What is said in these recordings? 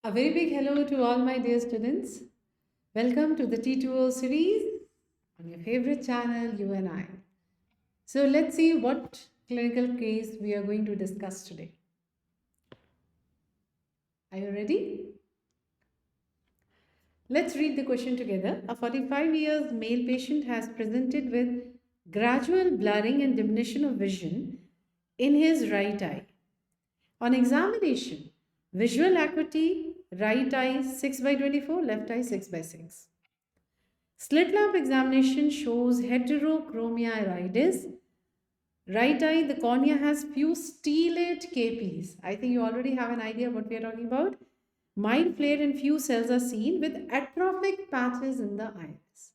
A very big hello to all my dear students. Welcome to the T2O series on your favorite channel, You and I. So let's see what clinical case we are going to discuss today. Are you ready? Let's read the question together. A 45 years male patient has presented with gradual blurring and diminution of vision in his right eye. On examination, visual acuity, right eye 6 by 24, left eye 6 by 6. Slit lamp examination shows heterochromia iridis. Right eye, the cornea has few stellate KPs. I think you already have an idea what we are talking about. Mild flare and few cells are seen with atrophic patches in the iris.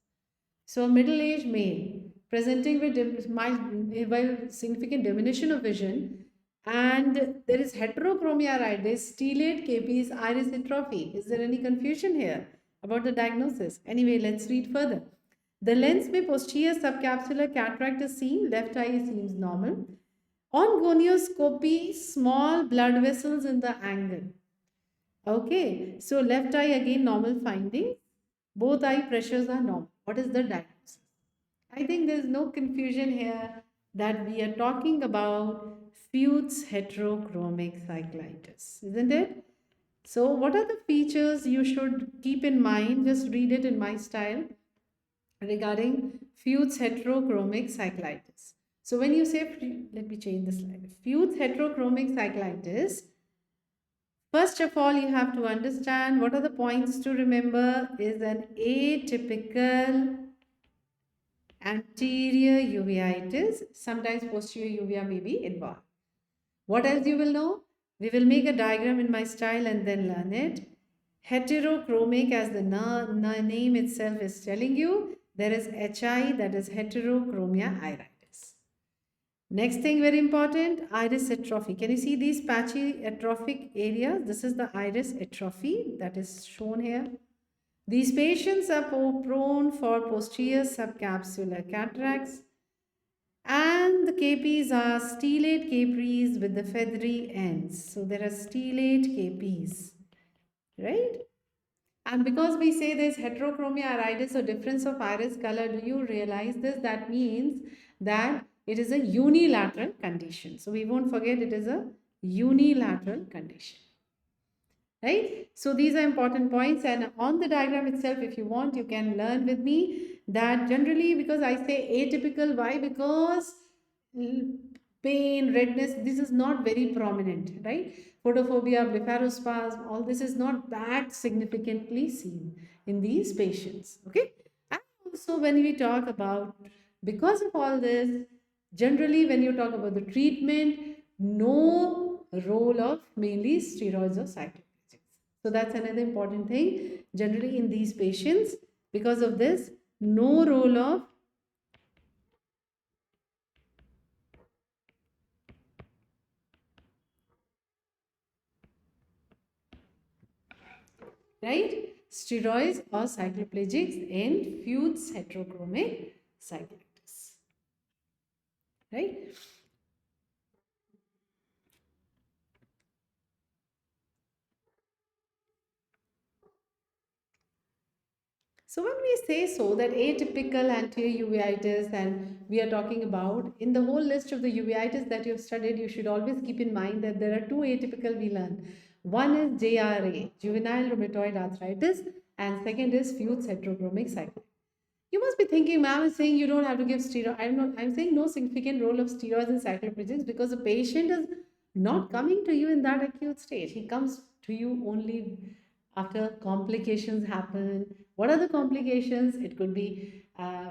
So, a middle-aged male presenting with mild, significant diminution of vision, and there is heterochromia iridis, stellate KPs, iris atrophy. Is there any confusion here about the diagnosis? Anyway, let's read further. The lens में posterior subcapsular cataract is seen, left eye seems normal. On gonioscopy, small blood vessels in the angle. Okay, so left eye again normal finding. Both eye pressures are normal. What is the diagnosis? I think there is no confusion here that we are talking about Fuchs heterochromic cyclitis, isn't it? So, what are the features you should keep in mind? Just read it in my style regarding Fuchs heterochromic cyclitis. So, when you say, let me change the slide, Fuchs heterochromic cyclitis, first of all, you have to understand what are the points to remember is an atypical anterior uveitis, sometimes posterior uvea may be involved. What else you will know? We will make a diagram in my style and then learn it. Heterochromic, as the name itself is telling you, there is HI, that is heterochromia iridis. Next thing, very important, iris atrophy. Can you see these patchy atrophic areas? This is the iris atrophy that is shown here. These patients are prone for posterior subcapsular cataracts, and the KPs are stellate KPs with the feathery ends. So there are stellate KPs, right? And because we say there's heterochromia iridis or difference of iris color, do you realize this? That means that it is a unilateral condition. So we won't forget it is a unilateral condition. Right? So these are important points, and on the diagram itself, if you want, you can learn with me that generally, because I say atypical, why? Because pain, redness, this is not very prominent, right? Photophobia, blepharospasm, all this is not that significantly seen in these patients, okay? And also when we talk about, because of all this, generally when you talk about the treatment, no role of mainly steroids or cyclosporine. So that's another important thing. Generally in these patients, because of this, no role of steroids or cycloplegics in Fuchs heterochromic cyclitis. Right? So when we say so that atypical anterior uveitis, and we are talking about in the whole list of the uveitis that you have studied, you should always keep in mind that there are two atypical we learn. One is JRA, juvenile rheumatoid arthritis, and second is Fuchs heterochromic cyclitis. You must be thinking, ma'am is saying you don't have to give steroid. I'm saying no significant role of steroids and cycloplegics because the patient is not coming to you in that acute stage. He comes to you only after complications happen. What are the complications? It could be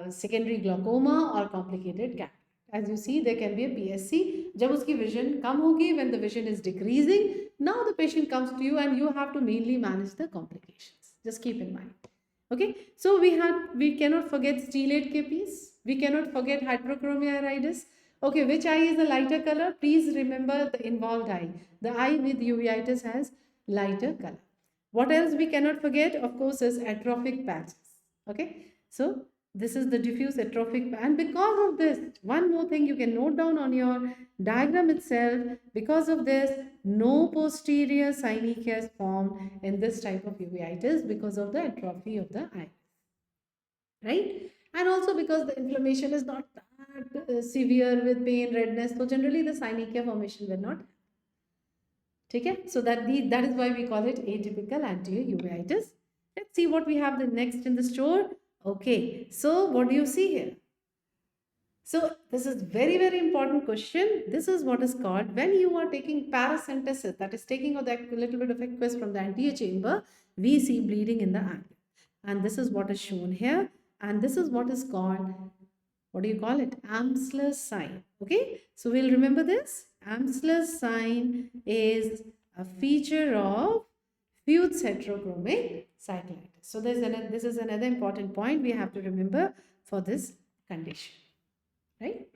secondary glaucoma or complicated cataract. As you see, there can be a PSC. जब उसकी vision कम होगी, when the vision is decreasing, now the patient comes to you and you have to mainly manage the complications. Just keep in mind. Okay, so we cannot forget stellate KPs. We cannot forget heterochromia iridis. Okay, which eye is the lighter color? Please remember the involved eye. The eye with uveitis has lighter color. What else we cannot forget? Of course, is atrophic patches. Okay, so This is the diffuse atrophic, and because of this, one more thing you can note down on your diagram itself, because of this, no posterior synechia is formed in this type of uveitis because of the atrophy of the eye, right? And also because the inflammation is not that severe with pain, redness, so generally the synechia formation will not. Okay, so that is why we call it atypical anterior uveitis. Let's see what we have the next in the store. Okay, so what do you see here? So this is very, very important question. This is what is called when you are taking paracentesis, that is taking of that little bit of aqueous from the anterior chamber, we see bleeding in the angle. And this is what is shown here. And this is what is called, what do you call it? Amsler's sign. Okay, so we'll remember this. Amsler's sign is a feature of Fuchs heterochromic cyclitis. So this is another important point we have to remember for this condition, right?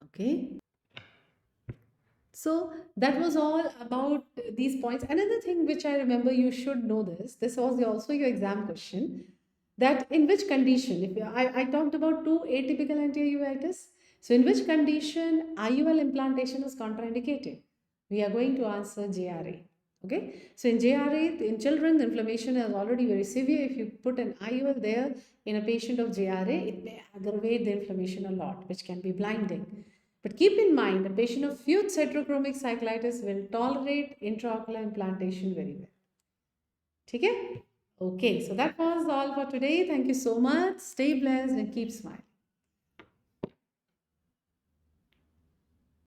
Okay. So that was all about these points. Another thing which I remember you should know this was also your exam question, that in which condition, if I talked about two atypical anterior uveitis, so in which condition IUL implantation is contraindicated? We are going to answer JRA. Okay, so in JRA, in children, the inflammation is already very severe. If you put an IUL there in a patient of JRA, it may aggravate the inflammation a lot, which can be blinding. But keep in mind, a patient of Fuchs heterochromic cyclitis will tolerate intraocular implantation very well. Okay? Okay, so that was all for today. Thank you so much. Stay blessed and keep smiling.